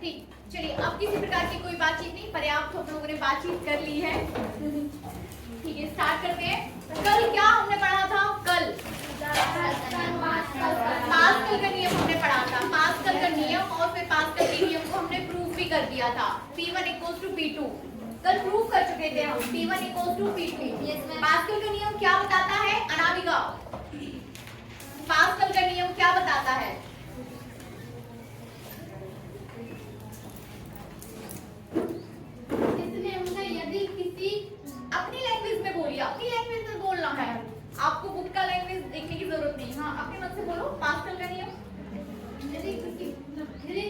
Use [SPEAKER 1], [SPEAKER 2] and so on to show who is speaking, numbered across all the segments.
[SPEAKER 1] ठीक, चलिए अब किसी प्रकार की कोई बातचीत नहीं, पर्याप्त हम लोगों ने बातचीत कर ली है। ठीक है, स्टार्ट करते हैं। कल क्या हमने पढ़ा था? कल पास्कल का नियम हमने पढ़ा था, पास्कल का नियम, और फिर पास्कल के नियम को हमने प्रूव भी कर दिया था। P1 = P2 कल प्रूव कर चुके थे हम। P1 = P2। पास्कल का नियम क्या बताता है अनामिका? पास्कल का नियम क्या बताता है? यदि किसी अपनी लैंग्वेज में बोलिए, अपनी लैंग्वेज में बोलना है आपको, बुक का लैंग्वेज देखने की जरूरत नहीं। हाँ, अपने मन से बोलो। पास्कल का नियम,
[SPEAKER 2] यदि किसी ध्रुवीय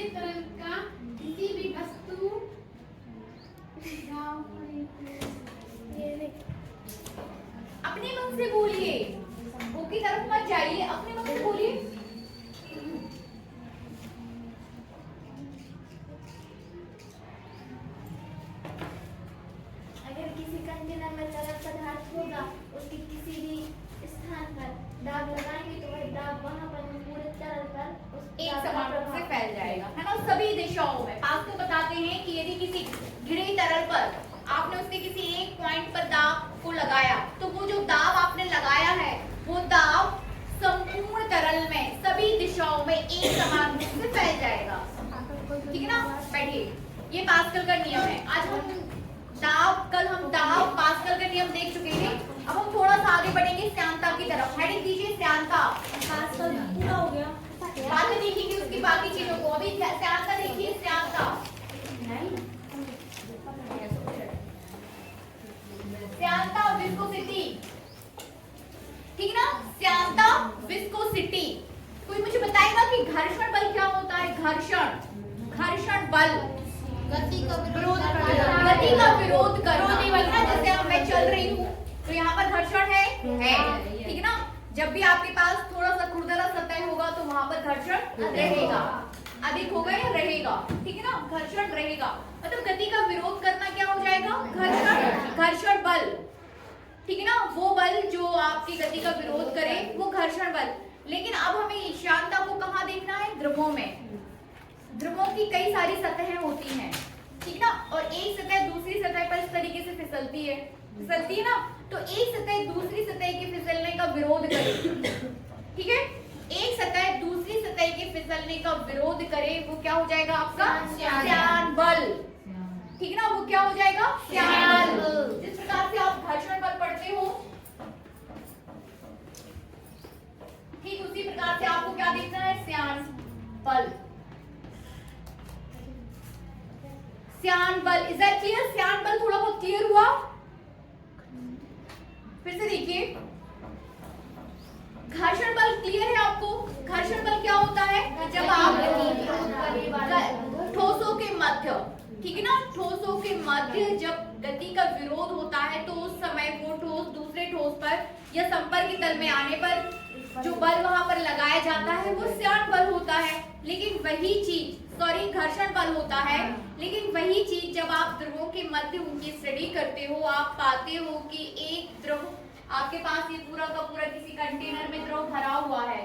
[SPEAKER 2] तरल का किसी भी वस्तु
[SPEAKER 1] अपने मन से बोलिए, बुक की तरफ मत जाइए, अपने मन से बोलिए।
[SPEAKER 2] अगर किसी कंटेनर में तरल पदार्थ होगा, उसके किसी भी स्थान पर दाग लगाएंगे तो वह दाग वहां पर पूरे तरल पर
[SPEAKER 1] एक समान रूप से फैल जाएगा, है ना, सभी दिशाओं में। पास्कल बताते हैं कि यदि किसी घिरे तरल पर आपने उसके किसी एक पॉइंट पर दाब को लगाया, तो वो जो दाब आपने लगाया है वो दाब संपूर्ण तरल में सभी दिशाओं में एक समान रूप से फैल जाएगा। ठीक है ना, बैठिए। ये पास्कल का नियम है। आज हम कल हम दाब पास्कल का नियम देख चुके थे। अब हम थोड़ा सा आगे बढ़ेंगे श्यानता की तरफ। हेडिंग दीजिए श्यानता।
[SPEAKER 2] पास्कल पूरा हो गया।
[SPEAKER 1] बातें देखिए उसकी बाकी चीजों को। अभी श्यानता देखिए, श्यानता विस्कोसिटी। ठीक ना, श्यानता विस्कोसिटी। कोई मुझे बताएगा कि घर्षण बल क्या होता है? घर्षण बल गति का विरोध करना। जैसे अब मैं चल रही हूँ तो यहाँ पर घर्षण है। ठीक है ना, जब भी आपके पास थोड़ा सा खुरदरा सतह होगा तो वहां पर घर्षण रहेगा, अधिक होगा या रहेगा। ठीक है ना, घर्षण रहेगा, मतलब गति का विरोध करना क्या हो जाएगा? घर्षण बल। ठीक है ना, वो बल जो आपकी गति का विरोध करे वो घर्षण बल। लेकिन अब हमें श्यानता को कहाँ देखना है? ध्रुवों में। ध्रुवों की कई सारी सतहें होती हैं, ठीक ना, और एक सतह दूसरी सतह पर इस तरीके से फिसलती है ना, तो एक सतह दूसरी सतह के फिसलने का विरोध करे। ठीक है, एक सतह दूसरी सतह के फिसलने का विरोध करे, वो क्या हो जाएगा आपका? श्यान बल। ठीक है ना, वो क्या हो जाएगा? श्यान बल। जिस प्रकार से आप घर्षण बल पढ़ते हो, ठीक उसी प्रकार से आपको क्या देखना है? श्यान बल। श्यान बल, इज दैट क्लियर? श्यान बल थोड़ा बहुत क्लियर हुआ? फिर से देखिए, घर्षण बल क्लियर है आपको? घर्षण बल क्या होता है? जब आप ठोसों के मध्य, ठीक है ना, ठोसों के मध्य जब गति का विरोध होता है तो उस समय वो ठोस दूसरे ठोस पर या संपर्क तल में आने पर जो बल वहां पर लगाया जाता है वो श्यान बल होता है। लेकिन वही चीज, सॉरी, घर्षण बल होता है। लेकिन वही चीज जब आप ध्रुवों के मध्य उनकी स्टडी करते हो, आप पाते हो कि एक ध्रुव, आपके पास ये पूरा का पूरा किसी कंटेनर में द्रव भरा हुआ है।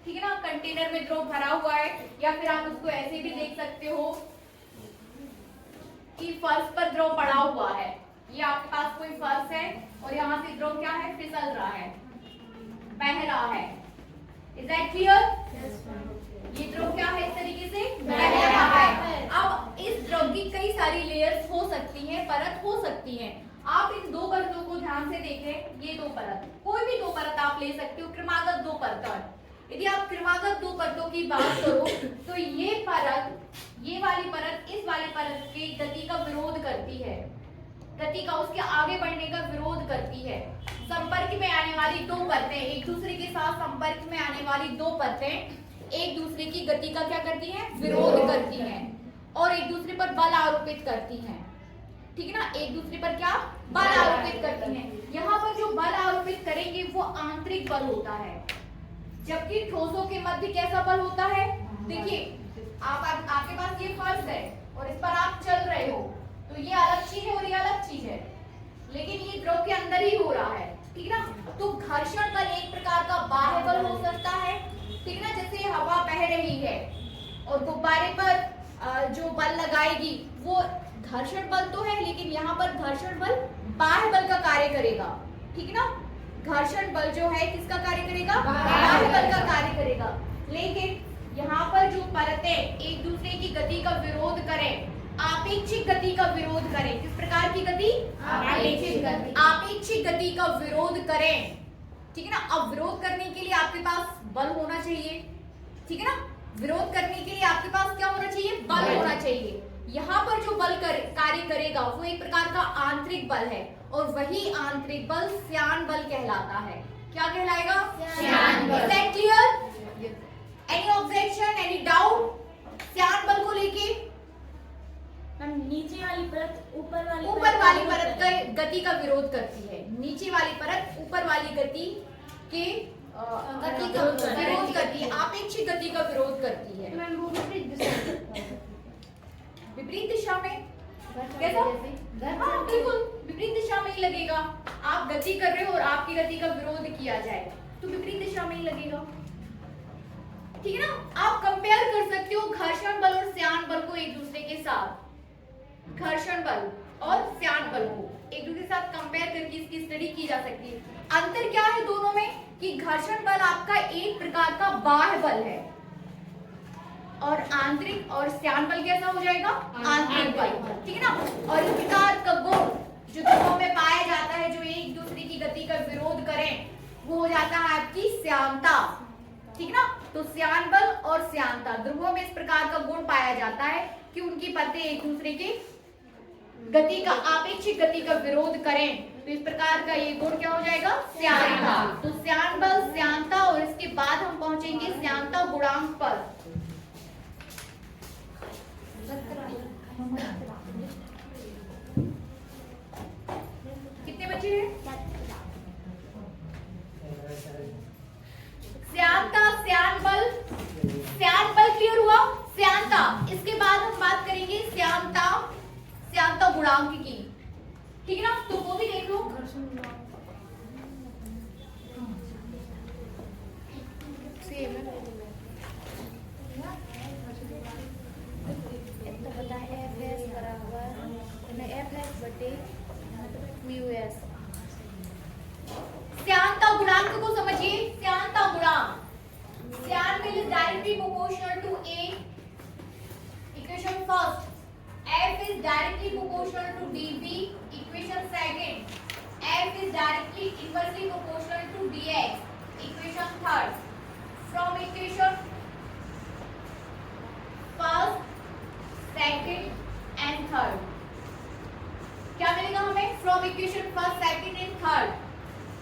[SPEAKER 1] ठीक है ना, कंटेनर में द्रव भरा हुआ है, या फिर आप उसको ऐसे भी देख सकते हो कि फर्श पर द्रव पड़ा हुआ है। ये आपके पास कोई फर्श है और यहाँ से द्रव क्या है? फिसल रहा है, बह रहा है। Is that clear? ये द्रव क्या है? इस तरीके से बह रहा है। अब इस द्रव की कई सारी लेयर्स हो सकती हैं, परत हो सकती हैं। आप इन दो परतों को ध्यान से देखें। ये दो परत, कोई भी दो परत आप ले सकते हो, क्रमागत दो परत। यदि आप क्रमागत दो परतों की बात करो तो ये परत, ये वाली परत इस वाली परत की गति का विरोध करती है, गति का, उसके आगे बढ़ने का विरोध करती है। संपर्क में आने वाली दो परतें, एक दूसरे के साथ संपर्क में आने वाली दो परतें एक दूसरे की गति का क्या करती हैं? विरोध करती हैं और एक दूसरे पर बल आरोपित करती हैं। ठीक है ना, एक दूसरे पर क्या? बल आरोपित करती हैं। यहाँ पर जो बल आरोपित करेंगे वो आंतरिक बल होता है, जबकि ठोसों के मध्य कैसा बल होता है? देखिए, आपके पास ये फर्श है और इस पर आप चल रहे हो, तो ये अलग चीज है और ये अलग चीज है, लेकिन ये द्रव के अंदर ही हो रहा है। ठीक है ना, तो घर्षण बल एक प्रकार का बाह्य बल हो सकता है। ठीक है ना, जैसे हवा बह रही है और गुब्बारा गुब्बारे पर जो बल लगाएगी वो घर्षण बल तो है, लेकिन यहाँ पर घर्षण बल बाह्य बल का कार्य करेगा, ठीक है ना। घर्षण बल जो है किसका कार्य करेगा, बाह्य बल का कार्य करेगा। लेकिन यहाँ पर जो परतें एक दूसरे की गति का विरोध करें, आपेक्षिक गति का विरोध करें, किस प्रकार की गति, आपेक्षिक गति का विरोध करें, ठीक है ना। अब विरोध करने के लिए आपके पास बल होना चाहिए, ठीक है ना। विरोध करने के लिए आपके पास क्या होना चाहिए, बल होना चाहिए। यहाँ पर जो बल कार्य करेगा वो एक प्रकार का आंतरिक बल है, और वही आंतरिक बल श्यान बल कहलाता है। क्या कहलाएगा, श्यान बल। Is that clear? Any objection, any doubt श्यान बल को लेके?
[SPEAKER 2] नीचे वाली परत ऊपर
[SPEAKER 1] वाली परत का गति का विरोध करती है, नीचे वाली परत ऊपर वाली गति के गति का विरोध करती है, आपेक्षिक गति का विरोध करती है। विपरीत दिशा में कैसा, हाँ बिल्कुल विपरीत दिशा में ही लगेगा। आप गति कर रहे हो और आपकी गति का विरोध किया जाए तो विपरीत दिशा में ही लगेगा, ठीक है ना। आप कंपेयर कर सकते हो घर्षण बल और श्यान बल को एक दूसरे के साथ, घर्षण बल और श्यान बल को एक दूसरे के साथ कंपेयर करके इसकी स्टडी की जा सकती है। अंतर क्या है दोनों में कि घर्षण बल आपका एक प्रकार का बाह्य बल है, और आंतरिक और श्यान बल कैसा हो जाएगा, आंतरिक बल, ठीक है ना। और इस प्रकार का गुण जो ध्रुवों में पाया जाता है, जो एक दूसरे की गति का विरोध करें, वो हो जाता है आपकी श्यानता, ठीक है ना। तो श्यान बल और श्यानता ध्रुवों में इस प्रकार का गुण पाया जाता है कि उनकी परतें एक दूसरे के गति का, आपेक्षिक गति का विरोध करें, तो इस प्रकार का ये गुण क्या हो जाएगा, श्यानता। तो श्यान बल, श्यानता, और इसके बाद हम पहुंचेंगे श्यानता गुणांक पर। कितने बचे हैं, श्यानता, श्यान बल क्लियर हुआ, श्यानता। इसके बाद हम बात करेंगे श्यानता गुणांक की, ठीक है ना। तो वो भी देख लो, श्यानता गुणांक को समझिए। श्यानता गुणांक, श्यान बल is directly proportional to A, equation first. F is directly proportional to dB, equation second. F is directly inversely proportional to dx, equation third. From equation first, second and third क्या मिलेगा हमें, from equation first, second and third,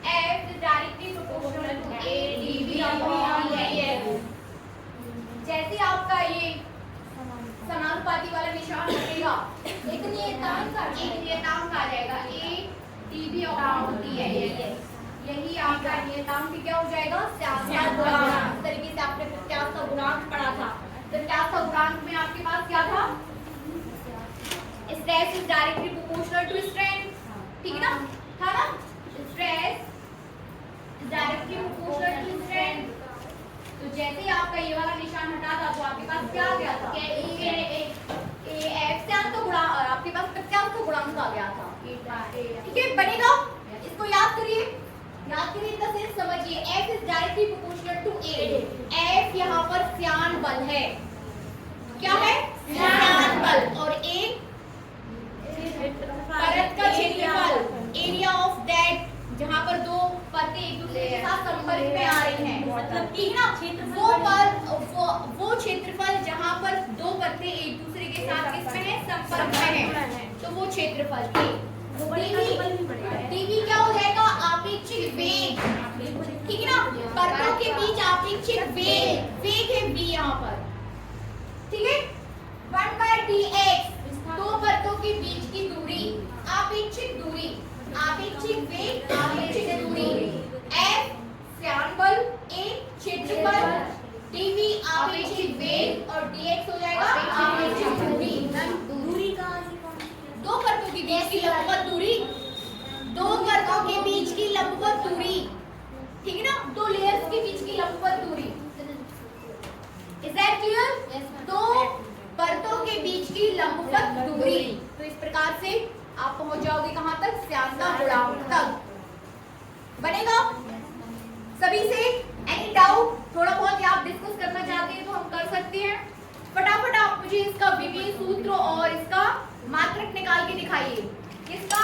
[SPEAKER 1] F is directly proportional to A dB upon dx। जैसे आपका ये समानुपाती वाला निशान बनेगा, एक नियतांक आ जाएगा A dB upon dx, यही आपका नियतांक क्या हो जाएगा, श्यानता गुणांक। इस तरीके से आपने प्रत्यास्थ गुणांक पढ़ा था। प्रत्यास्थ गुणांक में आपके पास क्या था, stress is directly proportional to strength, ठीक है ना, था ना। Stress is directly proportional to strength. तो जैसे ही आपका ये वाला निशान हटा था तो आपके पास क्या आ गया था, F श्यानता गुणांक, और आपके पास प्रत्यास्थ गुणांक आ गया था, ठीक है। बनेगा, इसको याद करिए, द सेंस समझिए। F is directly proportional to A। F यहाँ पर श्यान बल है, क्या है, श्यान बल, और A परत का क्षेत्रफल, एरिया ऑफ दैट, जहाँ पर दो परतें एक दूसरे के साथ संपर्क में आ रही हैं, मतलब ठीक ना, वो क्षेत्रफल जहाँ पर दो परतें एक दूसरे के साथ किसमें है, संपर्क में है, तो वो क्षेत्रफल dV क्या हो जाएगा, आपेक्षिक वेग, ठीक है ना। परतों के बीच आपेक्षिक वेग है V यहाँ पर, ठीक है। 1/dx, दो परतों के बीच की दूरी, आपेक्षिक दूरी, आपेक्षिक वेग, आपेक्षिक दूरी। F श्यान बल, A क्षेत्रफल, dV आपेक्षिक वेग, और dx हो जाएगा आपेक्षिक दूरी। दूरी कहाँ से, दो परतों के बीच की लंबवत दूरी, दो परतों के बीच की लंबवत दूरी, ठीक है ना, दो लेयर्स के बीच की लंबवत दूरी। Is that clear? तो मुझे इसका विभेद सूत्र और इसका मात्रक निकाल के दिखाइए। किसका?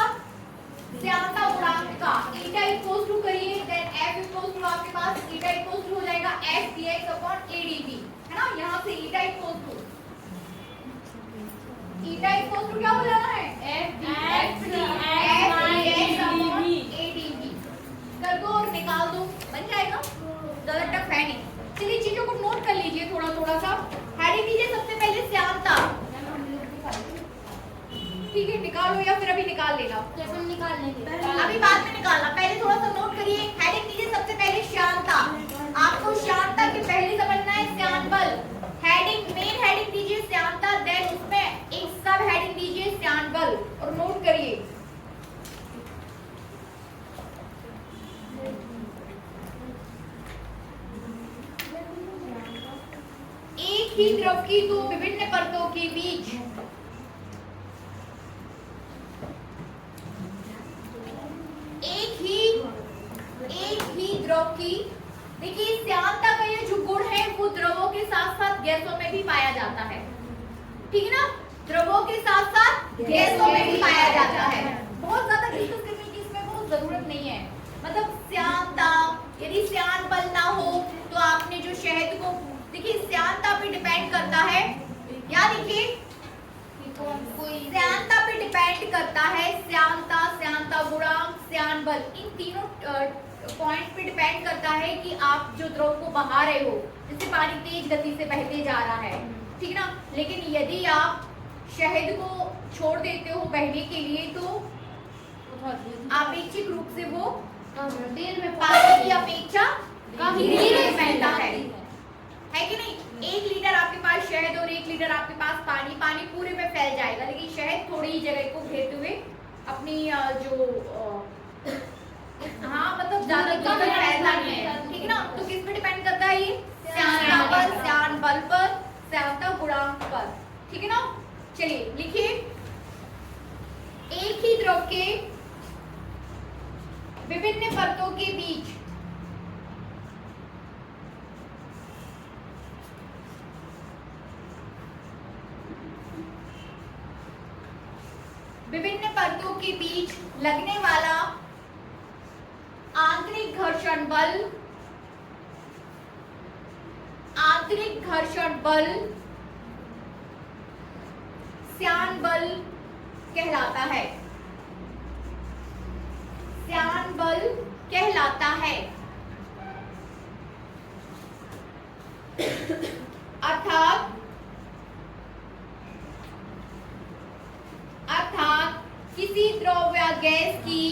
[SPEAKER 1] श्यानता गुणांक का। ईटा इक्वल्स टू करिए, देन एफ इक्वल्स टू आपके पास ईटा इक्वल्स टू हो जाएगा एफ dx अपॉन एडीवी, है ना। यहाँ से ईटा इक्वल्स टू क्या हो जाना है? एफ dx अपॉन एडीवी कर दो और निकाल दो, बन जाएगा। ज्यादा टफ है नहीं। चलिए चीजों को नोट कर लीजिए थोड़ा थोड़ा सा। हेडिंग दीजिए सबसे पहले श्यानता, ठीक है, निकालो या फिर अभी निकाल लेना।
[SPEAKER 2] जैसे हम निकाल लेंगे,
[SPEAKER 1] अभी बाद में निकालना, पहले थोड़ा सा नोट करिए। हेडिंग दीजिए सबसे पहले श्यानता। आपको श्यानता के पहले समझना है श्यान बल। हेडिंग, मेन हेडिंग दीजिए श्यानता, देन उसमें एक सब हेडिंग दीजिए श्यान बल और नोट करिए। एक ही द्रव की दो विभिन्न परतों के बीच एक ही द्रव की, देखिए श्यानता का ये जो गुण है वो द्रवों के साथ साथ गैसों में भी पाया जाता है, ठीक है ना। द्रवों के साथ साथ गैसों में भी पाया जाता है। बहुत ज्यादा डिस्कस करने की इसमें बहुत जरूरत नहीं है। मतलब श्यानता, यदि श्यान बल ना हो तो आपने जो शहद को, देखिए श्यानता पे डिपेंड करता है, या देखिए श्यानता पे डिपेंड करता है श्यानता, श्यानता गुणांक, श्यान बल, इन तीनों पॉइंट पे डिपेंड करता है कि आप जो द्रव को बहा रहे हो, जैसे पानी तेज गति से बहते जा रहा है, ठीक ना। लेकिन यदि आप शहद को छोड़ देते हो बहने के लिए तो आपेक्षिक रूप से वो देर में पानी की अपेक्षा धीरे में बहता है कि नहीं। 1 लीटर आपके पास शहद और 1 लीटर आपके पास पानी, पानी पूरे में फैल जाएगा, लेकिन शहद थोड़ी ही जगह को घेरते हुए अपनी मतलब ज्यादा फैलता नहीं है, ठीक है ना। तो किस पे डिपेंड करता है ये? श्यानता पर, श्यान बल पर, श्यानता गुणांक पर, ठीक है ना। चलिए लिखिए, एक ही द्रव के विभिन्न परतों के बीच लगने वाला आंतरिक घर्षण बल श्यान बल कहलाता है। श्यान बल कहलाता है। अर्थात किसी द्रव या गैस की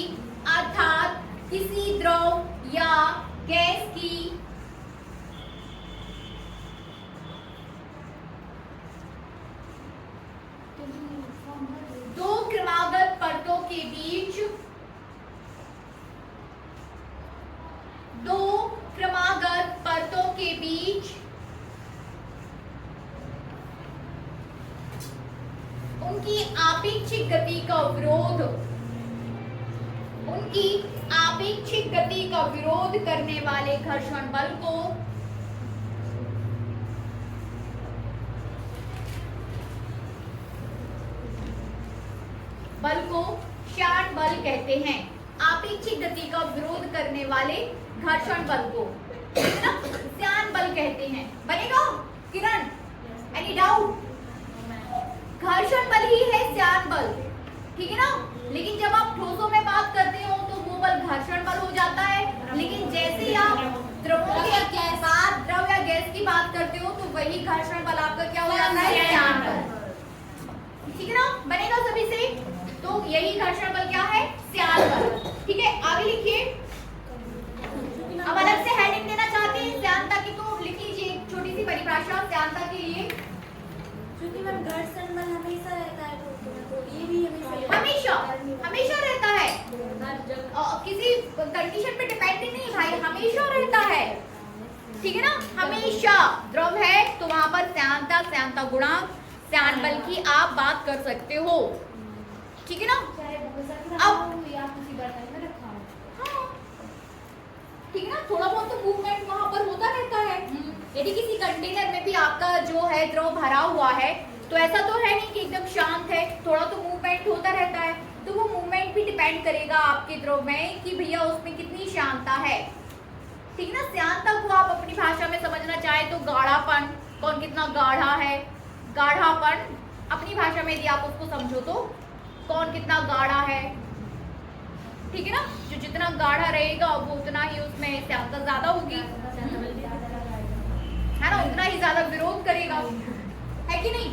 [SPEAKER 1] दो क्रमागत परतों के बीच उनकी आपेक्षिक गति का विरोध करने वाले घर्षण बल को श्यान बल कहते हैं। आपेक्षिक गति का विरोध करने वाले घर्षण बल को श्यान बल कहते हैं। बनेगा किरण? Any doubt? घर्षण बल ही है श्यान बल, ठीक है ना। लेकिन जब आप ठोसों में बात करते हो तो वो बल घर्षण बल हो जाता है, लेकिन जैसे ही आप द्रव या गैस की बात करते हो तो वही घर्षण बल आपका क्या हो जाता है? श्यान बल, ठीक है ना। बनेगा सभी से? तो यही घर्षण बल क्या है? श्यान बल, ठीक है। आगे लिखिए। अब अलग से हेडिंग देना चाहते हैं श्यानता की तो लिख लीजिए एक छोटी सी परिभाषा श्यानता के लिए।
[SPEAKER 2] क्योंकि मैम घर्षण बल हमेशा रहता है, तो ये भी हमेशा रहता है। किसी कंडीशन पे डिपेंडेंट नहीं भाई, हमेशा रहता है, ठीक है ना। हमेशा द्रव है तो वहां पर श्यानता गुणांक, श्यान बल की आप बात कर सकते हो, ठीक है ना। अब ठीक है ना, थोड़ा बहुत तो मूवमेंट वहां पर होता रहता है। यदि किसी कंटेनर में भी आपका जो है द्रव भरा हुआ है
[SPEAKER 1] तो ऐसा तो है नहीं कि एकदम शांत है, थोड़ा तो मूवमेंट होता रहता है, तो वो मूवमेंट भी डिपेंड करेगा आपके द्रव में कि भैया उसमें कितनी शांतता है। ठीक ना, शांतता को आप अपनी भाषा में समझना चाहे तो गाढ़ापन, कौन कितना गाढ़ा है, गाढ़ापन अपनी भाषा में यदि आप उसको समझो तो कौन कितना गाढ़ा है। ठीक है ना, जो जितना गाढ़ा रहेगा वो उतना ही उसमें शांतता ज्यादा होगी, है ना, उतना ही ज्यादा विरोध करेगा, है कि नहीं।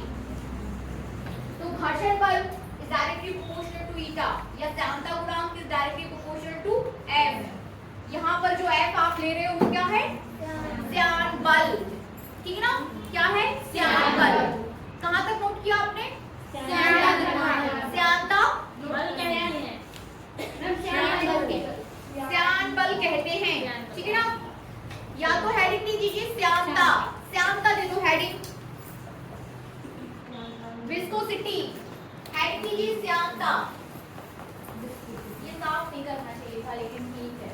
[SPEAKER 1] तो घर्षण बल is directly proportional to eta, या शांतता गुणांक is directly proportional to F. यहाँ पर जो एफ आप ले रहे हो वो क्या है, श्यान बल। ठीक है ना, क्या है, श्यान बल। कहाँ तक नोट किया आपने, श्यानता श्यान बल कहते हैं। ठीक है ना, या तो हेडिंग नहीं दीजिए श्यानता, श्यानता दे दो हेडिंग, विस्कोसिटी हेडिंग दीजिए श्यानता। ये साफ नहीं करना चाहिए था लेकिन ठीक है।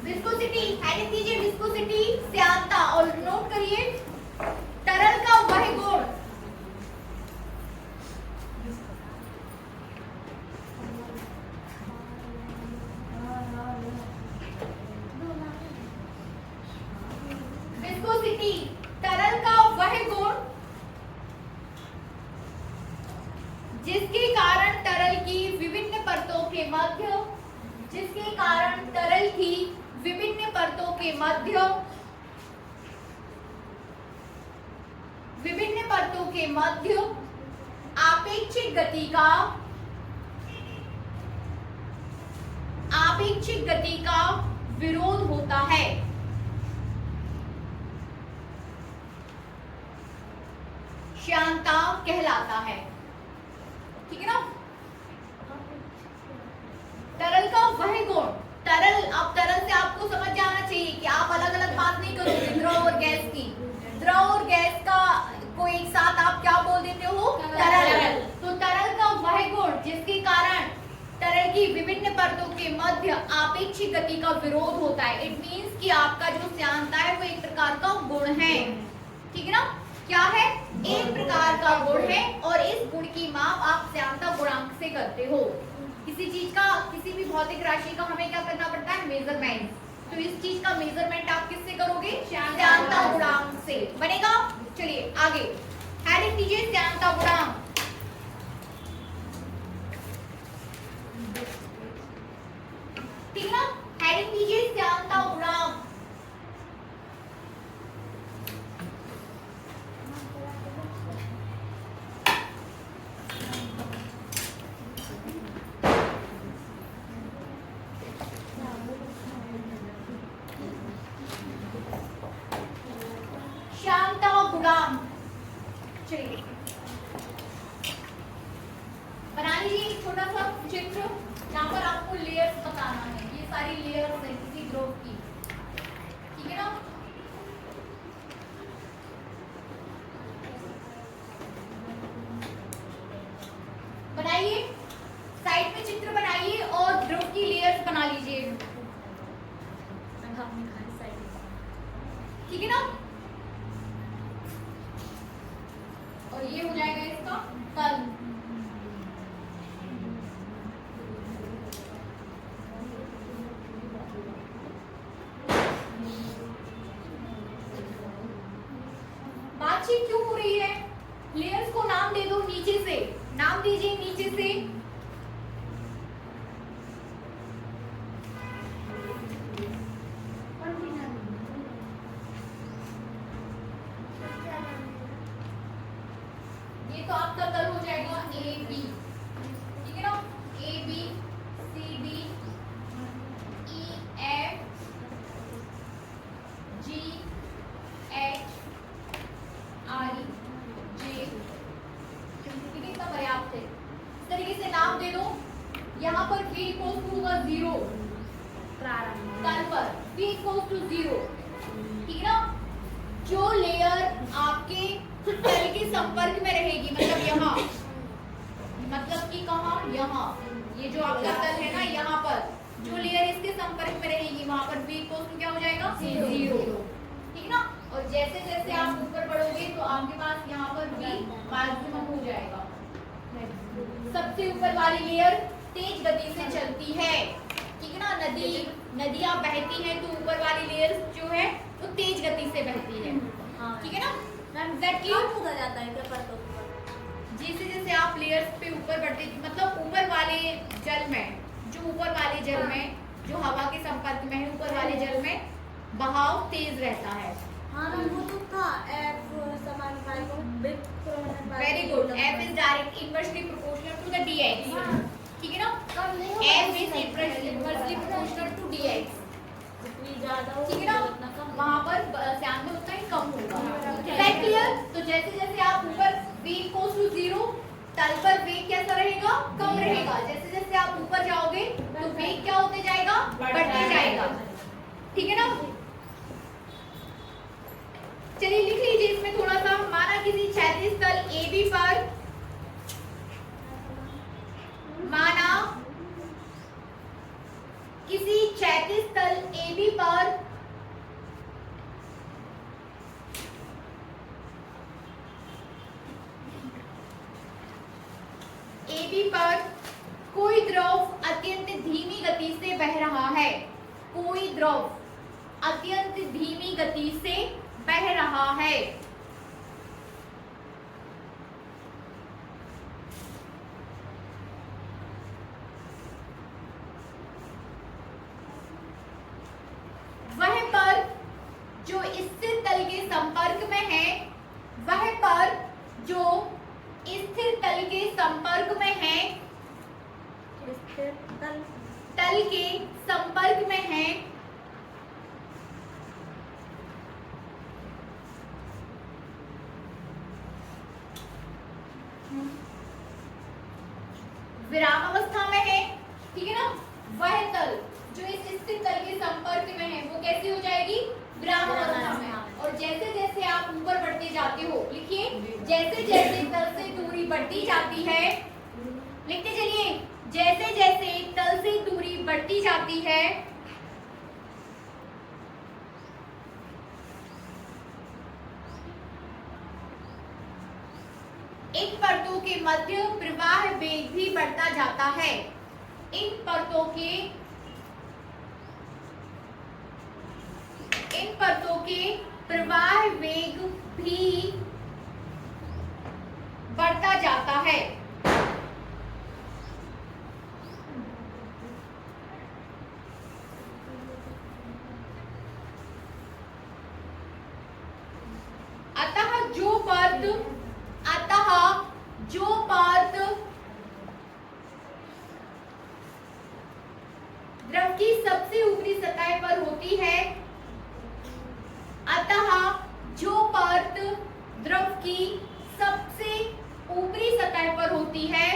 [SPEAKER 1] विस्कोसिटी हेडिंग दीजिए विस्कोसिटी श्यानता, और नोट करिए तरल का वह गुण विस्कोसिटी, तरल का वह गुण जिसके कारण तरल की विभिन्न परतों के मध्य, जिसके कारण तरल की विभिन्न परतों के मध्य, विभिन्न परतों के मध्य आपेक्षिक गति का, आपेक्षिक गति का विरोध होता है। श्यानता कहलाता है। ठीक है ना, तरल का वह गुण, तरल, अब तरल से आपको समझ जाना चाहिए कि आप अलग अलग बात नहीं करोगे द्रव और गैस की। द्रव और गैस का को एक साथ आप क्या बोल देते हो, तरल। तो तरल का वह गुण जिसके कारण तरल की विभिन्न परतों के मध्य आपेक्षिक गति का विरोध होता है। इट मींस कि आपका जो श्यानता है वो एक प्रकार का गुण है। ठीक है ना, क्या है, एक प्रकार का गुण है, और इस गुण की माप आप श्यानता गुणांक से करते हो। किसी चीज का, किसी भी भौतिक राशि का हमें क्या करना पड़ता है, मेजरमेंट। तो इस चीज का मेजरमेंट आप किससे करोगे, श्यानता गुणांक से बनेगा। चलिए आगे हेडिंग दीजिए श्यानता गुणांक। ठीक ना, हेडिंग दीजिए श्यानता गुणांक। श्यानता गुणांक, चलिए बना लीजिए एक छोटा सा चित्र। यहाँ पर आपको लेयर्स बताना है, ये सारी लेयर्स है किसी ग्रुप की। ठीक है ना, बनाइए, साइड में चित्र बनाइए और ग्रुप की लेयर्स बना लीजिए। ठीक है ना, और ये हो जाएगा इसका तल। बातचीत क्यों हो रही है, लेयर्स को नाम दे दो नीचे से, नाम दीजिए नीचे से। ये तो आपका तल हो जाएगा ए बी। ठीक है ना, A B C D E F G H I J. ठीक है, इतना पर्याप्त है। इस तरीके से नाम दे दो। यहाँ पर v इक्वल्स टू होगा 0 तल पर, v इक्वल्स टू 0। ठीक है ना, जो लेयर आपके तल के संपर्क में रहेगी, मतलब यहाँ, मतलब कि कहाँ, यहाँ, ये जो आपका तल है ना, यहाँ पर जो लेयर इसके संपर्क में रहेगी वहां पर v इक्वल्स टू क्या हो जाएगा, 0। जैसे जैसे आप ऊपर बढ़ोगे तो आपके पास यहाँ पर भी मैक्सिमम हो जाएगा। सबसे ऊपर वाली लेयर तेज गति से चलती है, ठीक है ना। नदियाँ बहती हैं तो ऊपर वाली लेयर जो है वो तेज गति से बहती है, ठीक है ना।
[SPEAKER 2] होता जाता है क्या परतों पर?
[SPEAKER 1] जैसे जैसे आप लेयर्स पे ऊपर बढ़ते, मतलब ऊपर वाले जल में, जो ऊपर वाले जल में जो हवा के संपर्क में है, ऊपर वाले जल में बहाव तेज रहता है।
[SPEAKER 2] हाँ ना, वो तो था F समानुपाती
[SPEAKER 1] very good. F is direct inversely proportional to the dx, ठीक है ना। F is inversely proportional to dx,
[SPEAKER 2] जितनी ज्यादा हो
[SPEAKER 1] ठीक है ना। वहाँ पर श्याम में उतना ही कम होगा। Is clear? तो जैसे जैसे आप ऊपर v equals to 0, तल पर वेग कैसा रहेगा? कम रहेगा। जैसे जैसे आप ऊपर जाओगे तो वेग क्या होते जाएगा? बढ़ते जाएगा, ठीक है ना। चलिए लिख लीजिए इसमें थोड़ा सा। माना किसी क्षैतिज तल AB पर, माना किसी क्षैतिज तल AB पर कोई द्रव अत्यंत धीमी गति से बह रहा है। कोई द्रव अत्यंत धीमी गति से बह रहा है। वह पर जो स्थिर तल के संपर्क में है, वह पर जो स्थिर तल के संपर्क में है, तल के संपर्क में है, विराम अवस्था में है, ठीक है ना। वह तल जो इस स्थिर तल के संपर्क में है वो कैसी हो जाएगी? विराम अवस्था में। और जैसे जैसे आप ऊपर बढ़ते जाते हो, लिखिए, जैसे जैसे तल से दूरी बढ़ती जाती है, लिखते चलिए, जैसे जैसे तल से दूरी बढ़ती जाती है, इन परतों के मध्य प्रवाह वेग भी बढ़ता जाता है। इन परतों के प्रवाह वेग भी बढ़ता जाता है। अतः जो परत द्रव की सबसे ऊपरी सतह पर होती है, अतः जो परत द्रव की सबसे ऊपरी सतह पर होती है,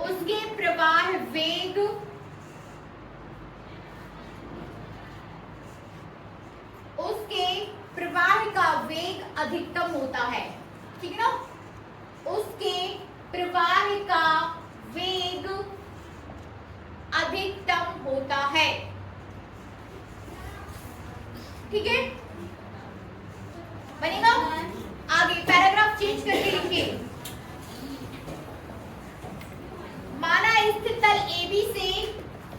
[SPEAKER 1] उसके प्रवाह वेग प्रवाह का वेग अधिकतम होता है, ठीक है ना। उसके प्रवाह का वेग अधिकतम होता है, ठीक है, बनेगा। आगे पैराग्राफ चेंज करके लिखिए। माना स्थिर तल AB से,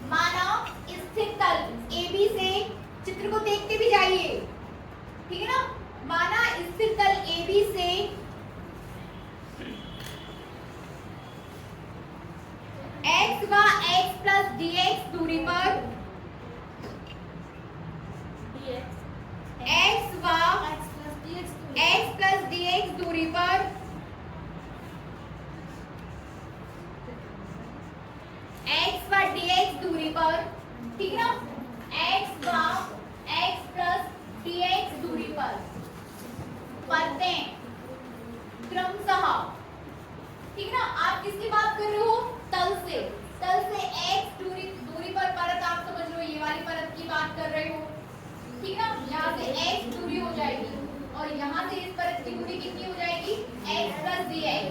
[SPEAKER 1] माना स्थिर तल AB से, चित्र को देखते भी जाइए, ठीक है ना। माना स्थिर तल AB से x व x प्लस dx दूरी पर, x व x प्लस dx दूरी पर x व dx दूरी पर, ठीक है ना। x व x प्लस dx दूरी पर परतें क्रमशः, ठीक है ना। आप किसकी बात कर रहे हो? तल से x दूरी पर परत आप समझ रहे हो, ये वाली परत की बात कर रहे हो, ठीक है ना। यहाँ से x दूरी हो जाएगी और यहाँ से इस परत की दूरी कितनी हो जाएगी? x प्लस dx,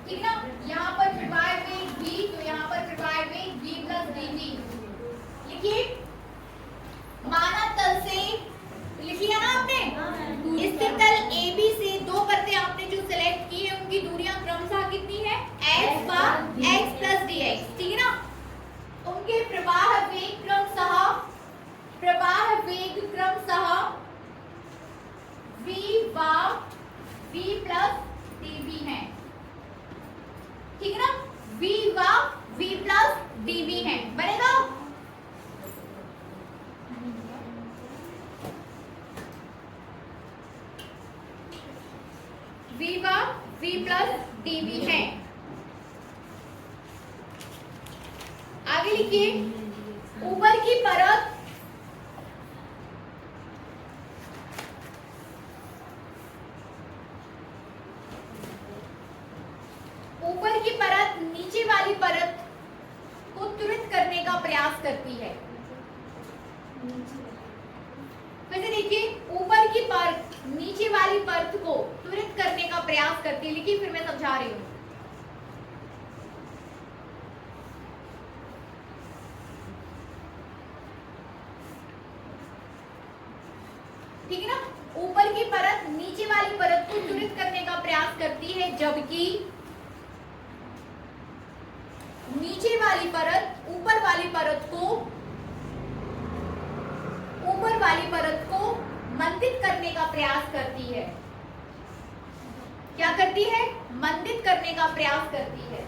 [SPEAKER 1] ठीक है ना। यहाँ पर प्रवाह वेग v, तो यहाँ पर प्रवाह वेग v प्लस dv, देखिए माना तल से लिख लिया ना आपने, इसके तल AB से दो परतें आपने जो सिलेक्ट की है उनकी दूरियां क्रमशः कितनी है, x बार x प्लस dx, ठीक है ना। उनके प्रवाह वेग क्रमशः v बार v प्लस dv है, ठीक है ना। v बार v प्लस dv है, बनेगा v बार v प्लस dv है। आगे लिखिए ऊपर की परत नीचे वाली परत को तुरंत करने का प्रयास करती है। वैसे देखिए ऊपर की परत नीचे वाली परत को तुरंत करने का प्रयास करती है, लेकिन फिर मैं समझा रही हूं। ठीक है ना, ऊपर की परत नीचे वाली परत को तुरंत करने का प्रयास करती है, जबकि नीचे वाली परत ऊपर वाली परत को मंदित करने का प्रयास करती है। क्या करती है, मंदित करने का प्रयास करती है,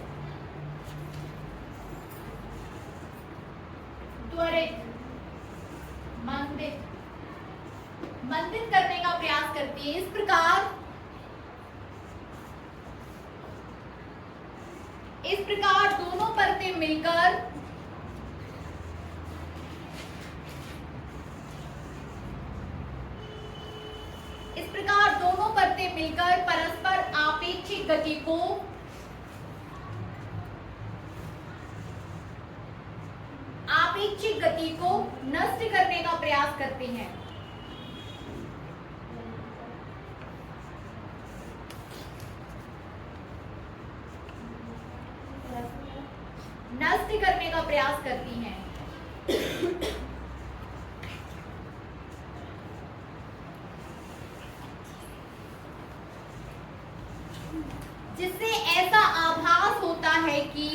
[SPEAKER 1] त्वरित मंदित करने का प्रयास करती है। इस प्रकार दोनों परतें मिलकर परस्पर आपेक्षिक गति को नष्ट करने का प्रयास करते हैं। नष्ट करने का प्रयास करती हैं। जिससे ऐसा आभास होता है कि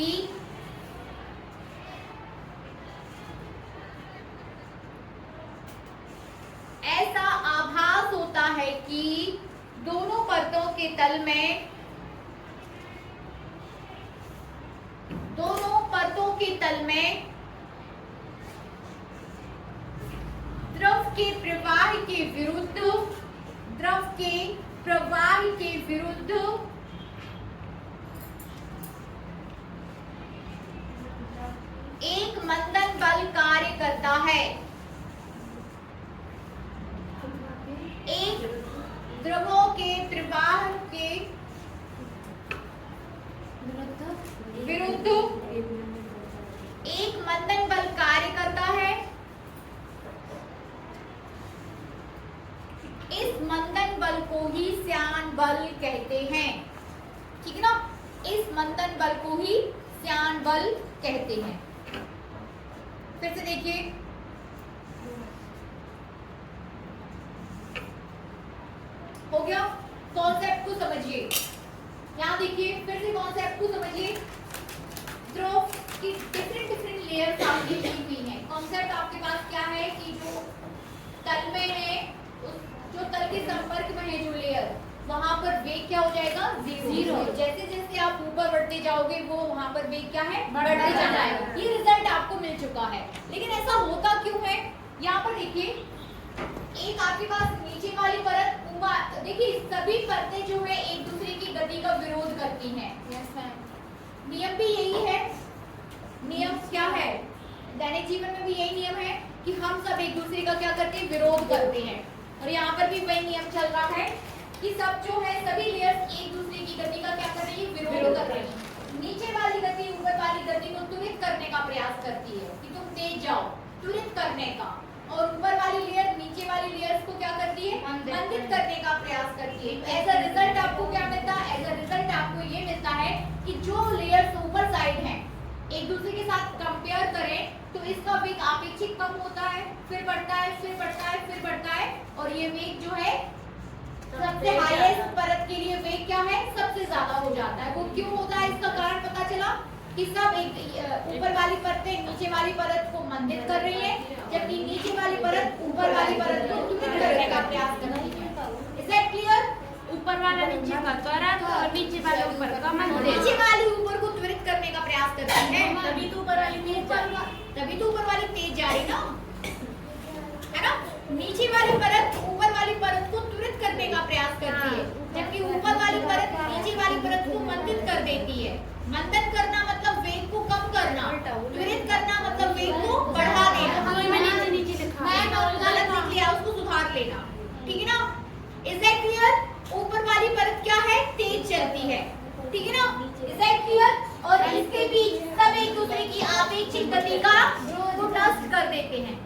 [SPEAKER 1] दोनों परतों के तल में द्रव के प्रवाह के विरुद्ध एक मंदन बल कार्य करता है। एक द्रवों के प्रवाह के विरुद्ध एक मंदन बल कार्य करता है। इस मंदन बल को ही श्यान बल कहते हैं, ठीक है ना। इस मंदन बल को ही श्यान बल कहते हैं। फिर से देखिए हो गया, कॉन्सेप्ट को समझिए। यहाँ देखिए फिर से कॉन्सेप्ट को समझिए। द्रव की डिफरेंट लेयर्स आपकी दी हुई हैं। कॉन्सेप्ट आपके पास क्या है कि जो तल में है, जो तल के संपर्क में है जो लेयर, वहां पर वेग क्या हो जाएगा, जीरो। जैसे जैसे आप ऊपर बढ़ते जाओगे वो वहां पर वेग क्या है, बढ़ते जाएगा। ये रिजल्ट आपको मिल चुका है। लेकिन ऐसा होता क्यों है, यहाँ पर देखिए एक आपके पास नीचे वाली परत, देखिए सभी परतें जो है एक दूसरे की गति का विरोध करती हैं। नियम भी यही है। नियम क्या है, दैनिक जीवन में भी यही नियम है कि हम सब एक दूसरे का क्या करते हैं, विरोध करते हैं। और यहाँ पर भी वही नियम चल रहा है कि सब जो है सभी लेयर्स एक दूसरे की गति का क्या कर रही है, विरोध कर रही है। नीचे वाली गति ऊपर वाली गति को त्वरित करने का प्रयास करती है कि तुम तेज जाओ, त्वरित करने का। और ऊपर वाली लेयर नीचे वाली लेयर्स को क्या करती है, मंदित करने का प्रयास करती है। एज अ रिजल्ट आपको क्या मिलता है, एज अ रिजल्ट आपको ये मिलता है कि जो लेयर्स ऊपर साइड हैं एक दूसरे के साथ कंपेयर करें तो इसका वेग अपेक्षित कम होता है, फिर बढ़ता है, फिर बढ़ता है, फिर बढ़ता है, और ये वेग जो है सबसे हाईएस्ट परत के लिए वेग क्या है, सबसे ज्यादा हो जाता है। वो क्यों होता है, इसका कारण पता चला कि सब एक ऊपर वाली परतें नीचे वाली परत को मंदित कर रही है, जबकि नीचे वाली परत ऊपर वाली परत को त्वरित करने का प्रयास कर रही है। Is that clear?
[SPEAKER 2] ऊपर वाला नीचे का त्वरक और नीचे वाला ऊपर का मंदिर।
[SPEAKER 1] नीचे वाली ऊपर को त्वरित करने का प्रयास करती है,
[SPEAKER 2] तभी तो ऊपर वाली तेज जा रही है।
[SPEAKER 1] तभी तो ऊपर वाली तेज जा रही ना, है ना। नीचे वाली परत ऊपर वाली परत को त्वरित करने का प्रयास करती है, जबकि ऊपर वाली परत नीचे वाली परत को मंदित कर देती है। मंदन करना मतलब वेग को कम करना, त्वरित करना मतलब वेग को बढ़ा देना।
[SPEAKER 2] मैंने नीचे लिखा है,
[SPEAKER 1] मैं गलत लिख लिया, उसको सुधार लेना, ठीक है ना। Is that clear? ऊपर वाली परत क्या है, तेज चलती है, ठीक है ना। Is that clear? और इसके बीच सब एक दूसरे की आपेक्षिक गति का नष्ट कर देते हैं।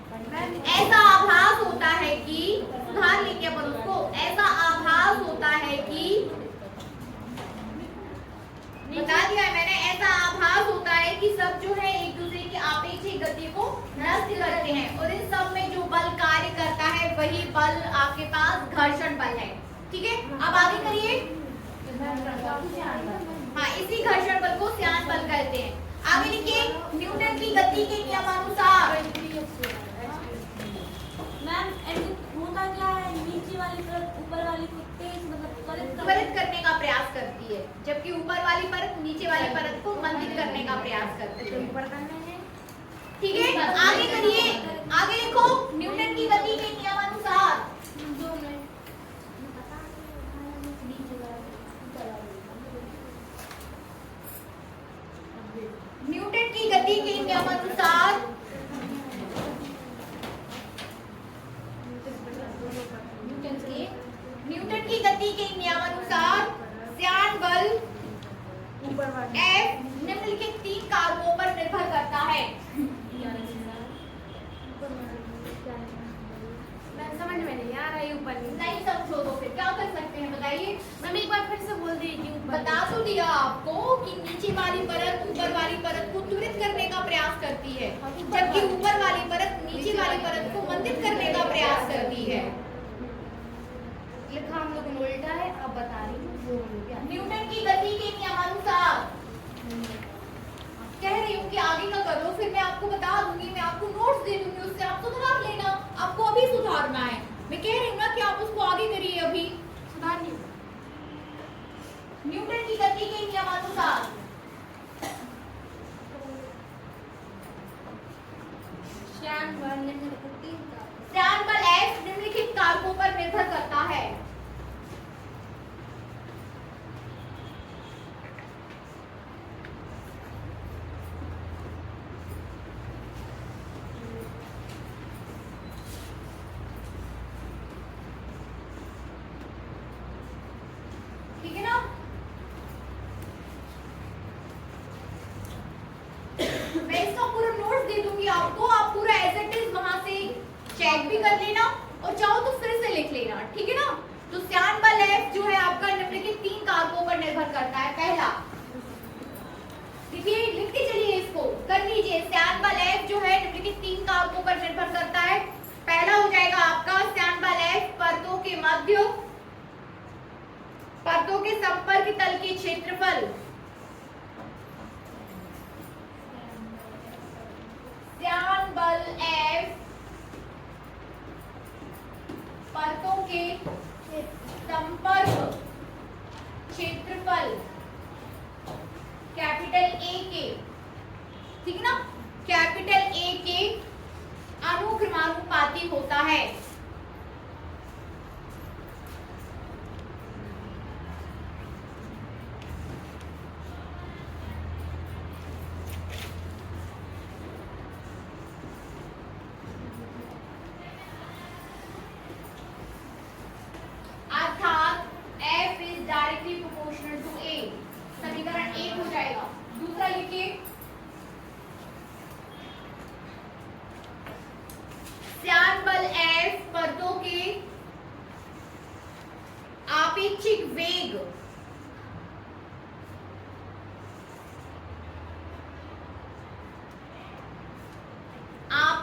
[SPEAKER 1] ऐसा आभास होता है कि, सुधार लेंगे अपन उसको, ऐसा आभास होता है कि, बता दिया है मैंने, ऐसा आभास होता है कि सब जो है एक दूसरे की आपेक्षिक गति को नष्ट करते हैं, और इन सब में जो बल कार्य करता है वही बल आपके पास घर्षण बल है, ठीक है। अब आगे करिए। हाँ, इसी घर्षण बल को श्यान बल कहते हैं। आगे लिखिए, न्यूटन की गति के नियमानुसार।
[SPEAKER 2] मैम होता क्या है, नीचे वाली परत ऊपर वाली को तेज मतलब
[SPEAKER 1] त्वरित करने का प्रयास करती है, जबकि ऊपर वाली परत नीचे वाली परत को मंदित करने का प्रयास करती है।
[SPEAKER 2] ऊपर करना है,
[SPEAKER 1] ठीक है, आगे करिए, आगे लिखो, न्यूटन की गति के नियमानुसार। न्यूटन की गति के नियमानुसार न्यूटन की गति के नियमानुसार श्यान बल F निम्नलिखित 3 कारकों पर निर्भर करता है।
[SPEAKER 2] समझ में नहीं आ रहा है, ऊपर
[SPEAKER 1] नहीं समझो तो फिर क्या कर सकते हैं, बताइए।
[SPEAKER 2] मैम एक बार फिर से बोल दीजिए।
[SPEAKER 1] बता तो दिया आपको कि नीचे वाली परत ऊपर वाली परत को त्वरित करने का प्रयास करती है, जबकि ऊपर वाली परत नीचे वाली परत को मंदित करने का प्रयास करती है।
[SPEAKER 2] लिखा हम लोगों ने उल्टा है, अब बता रही हूँ।
[SPEAKER 1] न्यूटन की गति के नियमानुसार कह रही हूँ कि आगे का करो, फिर मैं आपको बता दूंगी, मैं आपको नोट्स दे दूंगी, उससे आप सुधार लेना। आपको अभी सुधारना है, मैं कह रही हूँ ना कि आप उसको आगे करिए, अभी सुधार नहीं। न्यूटन की गति के नियमानुसार
[SPEAKER 2] श्यान बल
[SPEAKER 1] F निम्नलिखित कारकों पर निर्भर करता है। ठीक है ना। मैं इसका पूरा नोट्स दे दूंगी आपको, आप पूरा एज इट इज वहां से चेक भी कर लेना, और चाहो तो फिर से लिख लेना, ठीक है ना। तो श्यान बल F जो है आपका निम्नलिखित 3 कारकों पर निर्भर करता है। पहला, देखिए लिखते चलिए, इसको कर लीजिए। श्यान बल F जो है निम्नलिखित 3 कारकों पर निर्भर करता है। पहला हो जाएगा आपका श्यान बल F परतों के मध्य, परतों के संपर्क तल के क्षेत्रफल, श्यान बल F परतों के संपर्क क्षेत्रफल कैपिटल A के, ठीक है ना, कैपिटल A के अनुक्रमानुपाती होता है। अर्थात F is directly proportional to A, समीकरण 1 हो जाएगा। दूसरा लिखिए, श्यान बल F परतों के आपेक्षिक वेग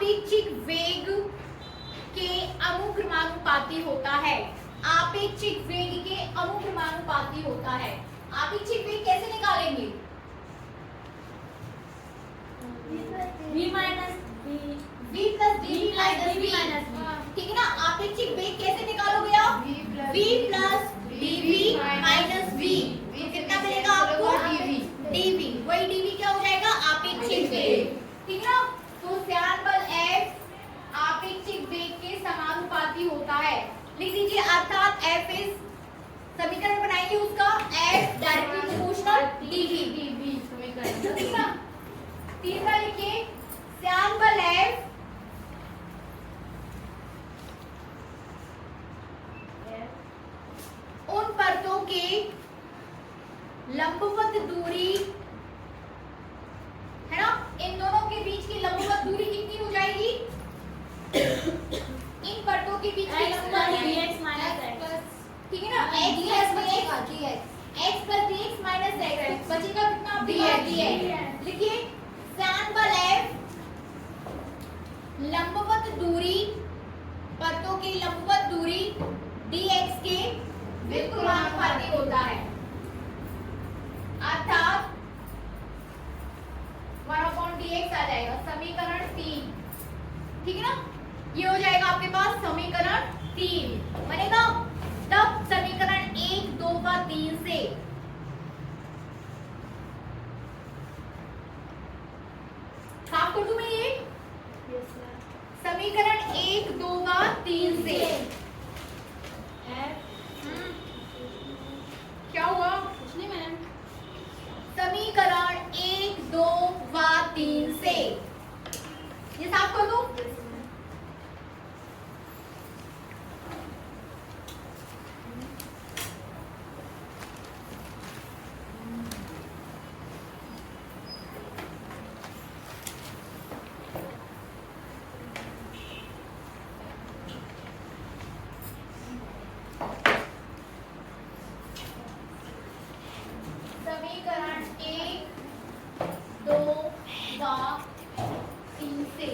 [SPEAKER 1] आपेक्षिक वेग के अनुक्रमानुपाती होता है। आपेक्षिक वेग के अनुक्रमानुपाती होता है। आपेक्षिक वेग कैसे निकालेंगे?
[SPEAKER 2] v minus
[SPEAKER 1] v plus dv minus v, ठीक है ना। आपेक्षिक वेग कैसे निकालोगे आप? v plus dv minus v, कितना मिलेगा आपको? dv। वही dv क्या हो जाएगा? आपेक्षिक वेग, ठीक है ना। तो श्यान बल F आपेक्षिक वेग के समानुपाती होता है। लिख दीजिए, अर्थात F इज, समीकरण बनाएंगे उसका, F डायरेक्टली प्रोपोर्शनल dv, ठीक है ना। तीसरा लिखिए, श्यान बल F उन परतों के लंबवत दूरी, है ना, इन दोनों के बीच की लंबवत दूरी कितनी हो जाएगी? इन परतों के बीच की लंबवत दूरी
[SPEAKER 2] dx माइनस x,
[SPEAKER 1] ठीक है ना, x plus dx minus x, बचेगा कितना? dx। लिखिए, श्यान बल F लंबवत दूरी, परतों की लंबवत दूरी dx के व्युत्क्रमानुपाती होता है, अर्थात 1/dx आ जाएगा। समीकरण 3, ठीक है ना। ये हो जाएगा आपके पास समीकरण 3 बनेगा। तब समीकरण 1, 2 व 3 से साफ कर दूं मैं ये? समीकरण 1, 2 व 3 से क्या हुआ?
[SPEAKER 2] कुछ नहीं मैम।
[SPEAKER 1] समीकरण 1, 2 व 3 से ये साफ कर दूं? समीकरण 1, 2 व 3 से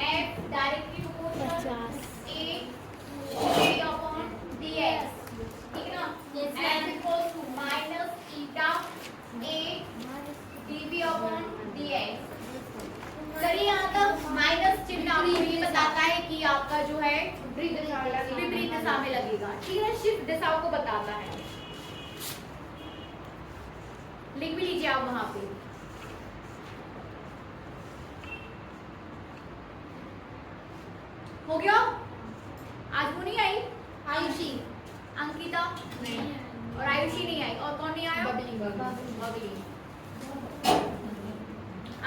[SPEAKER 1] F डायरेक्टली प्रोपोर्शनल dx, ठीक है ना। F equals to minus eta a dv/dx। चलिए यहाँ तक माइनस चिन्ह आपको ये बताता है कि आपका जो है विपरीत दिशा में लगेगा, ठीक है। शिफ्ट दिशाओं को बताता है, लिख भी लीजिए आप वहां पे। हो गया? आज वो नहीं आई? आयुषी, अंकिता नहीं, और आयुषी नहीं आई, और कौन नहीं आया? बबली।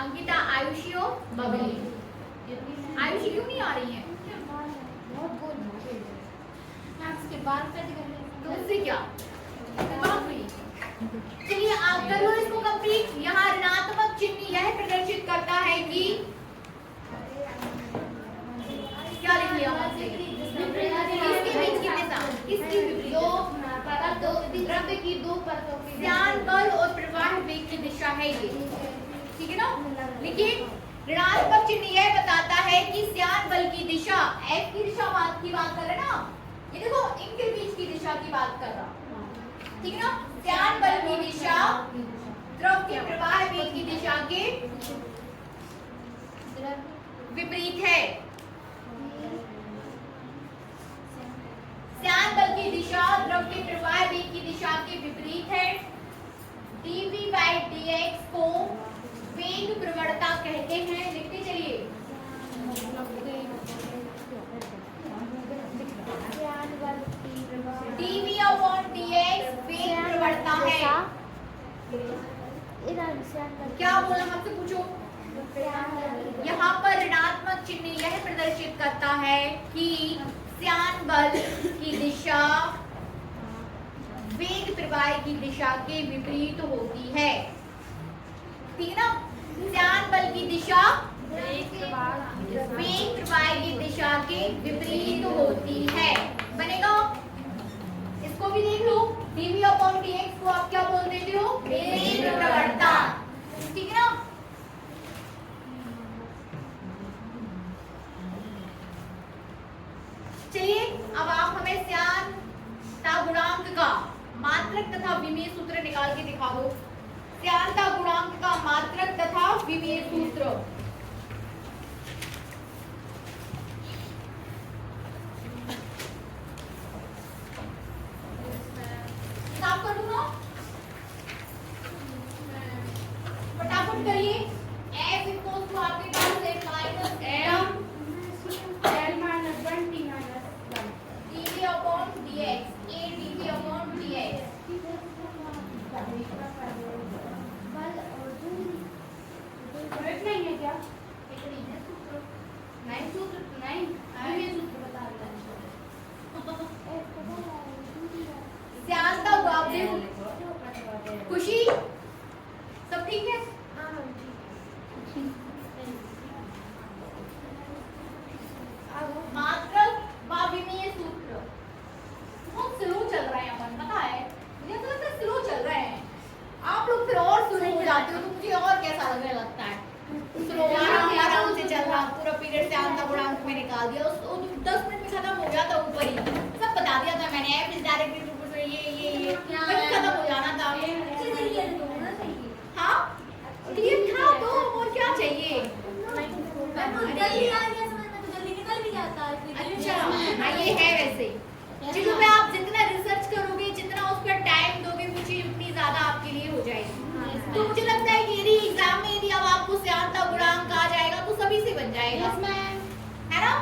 [SPEAKER 1] अंकिता, आयुषी और बबली। आयुषी क्यों नहीं आ रही है? तो उससे क्या? चलिए आप कर लो इसको कंप्लीट। यहाँ ऋणात्मक चिन्ह यह प्रदर्शित करता है कि क्या लिख लिया हमने? इसके बीच की दिशा, इसकी विपरीत द्रव्य की दो परतों की श्यान बल और प्रवाह वेग की दिशा है ये, ठीक है ना। लिखिए, ऋणात्मक चिन्ह यह बताता है कि श्यान बल की दिशा, F की दिशा की बात कर रहे हैं ना, ये देखो इनके बीच की दिशा की बात कर रहा, ठीक है ना। श्यान बल की दिशा द्रव के प्रवाह वेग की दिशा के विपरीत है। श्यान बल की दिशा द्रव के प्रवाह वेग की दिशा के विपरीत है। dv/dx को वेग प्रवणता कहते हैं। लिखते चलिए, dv/dx वेग प्रवणता है। क्या बोला हमसे? पूछो। यहाँ पर ऋणात्मक चिन्ह यह प्रदर्शित करता है कि श्यान बल की दिशा वेग प्रवाह की दिशा के विपरीत होती है, ठीक ना। श्यान बल की दिशा वेग प्रवाह की दिशा के विपरीत होती है, बनेगा। इसको भी देख लो, dv/dx को आप क्या बोल देते हो? वेग प्रवणता, ठीक है ना। विमीय सूत्र निकाल के दिखा दो। श्यानता गुणांक का मात्रक तथा विमीय सूत्र। साफ कर दूं ना? फटाफट करिए। f इक्वल टू आपके पास है minus m
[SPEAKER 2] L minus 1 T minus 1
[SPEAKER 1] dv upon dx, a dv upon dx।
[SPEAKER 2] Correct नहीं है क्या?
[SPEAKER 1] नहीं सूत्र नहीं, ये सूत्र बता रहा श्यानता गुणांक। खुशी सब ठीक है? मात्रक व विमीय सूत्र। बहुत स्लो चल रहा है अपन, पता है मुझे तो लगता है स्लो चल रहे हैं। आप लोग फिर और स्लो हो जाते हो तो मुझे और कैसा लगने लगता है। स्लो आराम से चल रहा, पूरा पीरियड श्यानता गुणांक में निकाल दिया, उस 10 मिनट में खत्म हो जाता, ऊपर ही सब बता दिया था मैंने। f is directly equal to ये बस खत्म हो जाना था। हाँ क्लियर था तो और क्या चाहिए। अच्छा हाँ ये है वैसे चीजों पे आप जितना रिसर्च करोगे, जितना उस पर टाइम दोगे, वो चीज उतनी ज्यादा आपके लिए हो जाएगी। तो मुझे लगता है कि यदि एग्जाम में यदि अब आपको श्यानता गुणांक आ जाएगा तो सभी से बन जाएगा, है ना?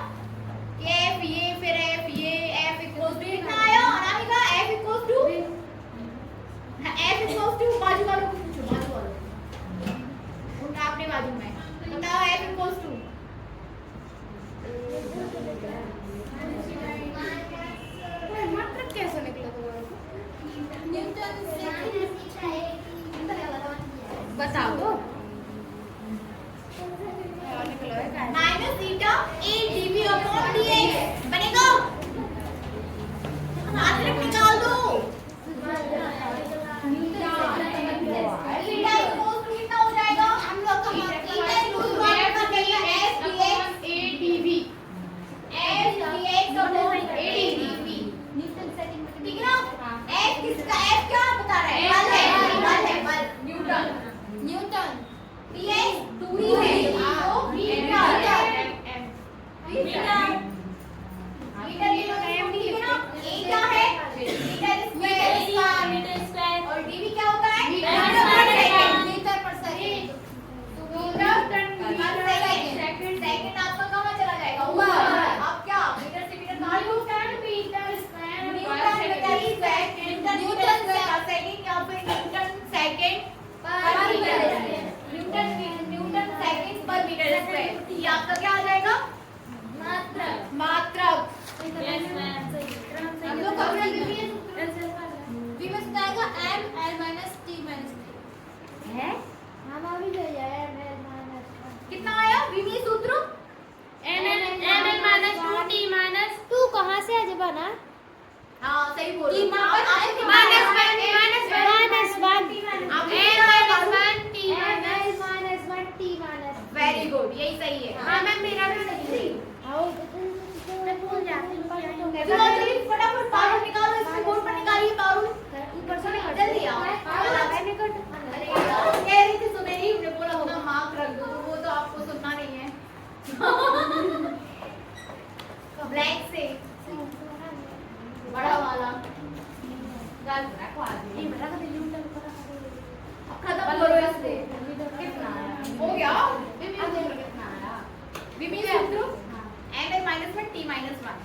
[SPEAKER 1] f ये फिर f ये f इक्वल्स टू कितना आया अनामिका? f इक्वल्स टू बाजू वालों को पूछो, बाजू वालों उनका अपने बाजू में बताओ f इक्वल्स टू
[SPEAKER 2] मात्रक कैसे निकला तुम्हारा?
[SPEAKER 1] बताओ तो। Minus theta a dv upon dx बनेगा। मात्रक निकाल दो। थीटा इक्वल्स टू कितना हो जाएगा? हम लोग का थीटा इक्वल्स टू आपका चाहिए s dx a dv, s dx upon a dv, ठीक है ना? f किसका, f क्या बता रहा है? बल है न्यूटन। dx दूरी है तो v क्या हो जाएगा? मीटर ठीक है ना? a क्या है? मीटर स्क्वायर और dv क्या होता है? मीटर पर सेकंड। सेकंड आपका कहाँ चला जाएगा? ऊपर। अब क्या मीटर से मीटर कहाँ लो? न्यूटन सेकंड या फिर न्यूटन सेकंड पर मीटर, न्यूटन सेकंड पर मीटर स्क्वायर। ये आपका क्या आ जाएगा? मात्रक। हम लोग कब विमीय आएगा m l minus t minus 3 है। कितना आया विमीय सूत्र?
[SPEAKER 2] ml minus 2t minus 2 कहाँ से आज बना?
[SPEAKER 1] हाँ सही बोल रहे हो। वेरी गुड, यही सही है।
[SPEAKER 2] हाँ मैम मेरा भी सही है।
[SPEAKER 1] फटाफट पारुल निकालो, इसके बोर्ड पर निकालिए पारुल। ऊपर से जल्दी आओ। अरे यार कह रही थी सुनेरी, हमने बोला होगा मार्क रख दो, तो वो तो आपको सुनना नहीं है। ब्लैक से बड़ा वाला गाल रखो आदमी। खत्म करो इससे। कितना आया? हो गया? कितना आया? विमीय सूत्र m minus 1 t minus 1।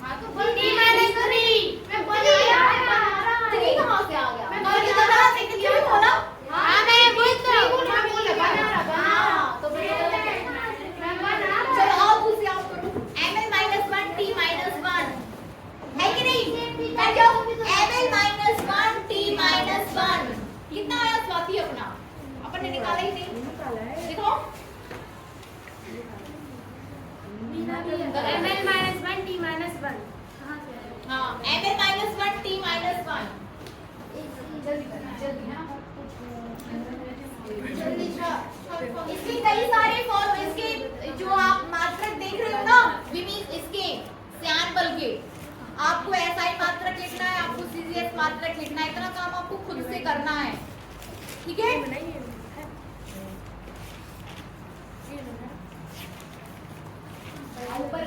[SPEAKER 1] हाँ तो t minus 3 मैं बना रहा 3 कहाँ से आ गया? मैं बता सेकंड क्यों बोला? हाँ मैं बोल बना रहा। हाँ तो मैं बना रहा। चलो आओ दूसरी आप करो। m minus 1 t minus 1 है कि नहीं? बैठ जाओ। m minus 1 t minus 1 कितना आया स्वाति? अपना अपन ने निकाला ही नहीं। देखो
[SPEAKER 2] ml minus 1 t minus 1
[SPEAKER 1] हाँ ml minus 1 t minus 1 जल्दी ना जल्दी। इसके कई सारे फॉर्म, इसके जो आप मात्रक देख रहे हो ना विमीय, इसके श्यान बल के आपको SI मात्रक लिखना है, आपको CGS मात्रक लिखना है, इतना काम आपको खुद से करना है, ठीक है। ऊपर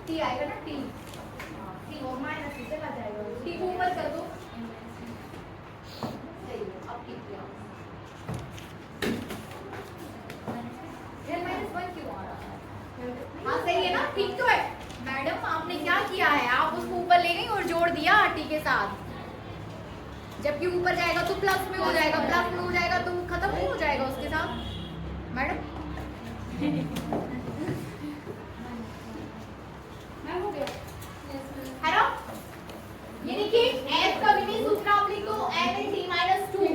[SPEAKER 1] टी आएगा ना, टी और माइनस से चला जाएगा, टी को ऊपर कर दो, सही है। अब ठीक किया, -1 क्यों आ रहा है? हाँ सही है ना, ठीक तो है। मैडम आपने क्या किया है, आप उसको ऊपर ले गई और जोड़ दिया टी के साथ, जबकि ऊपर जाएगा तो प्लस में हो जाएगा, प्लस में हो जाएगा तो खत्म नहीं हो जाएगा उसके साथ। मैडम मैम हो गया है ना। ये देखिए f का विधि सूत्र आप लिख दो n/t-2,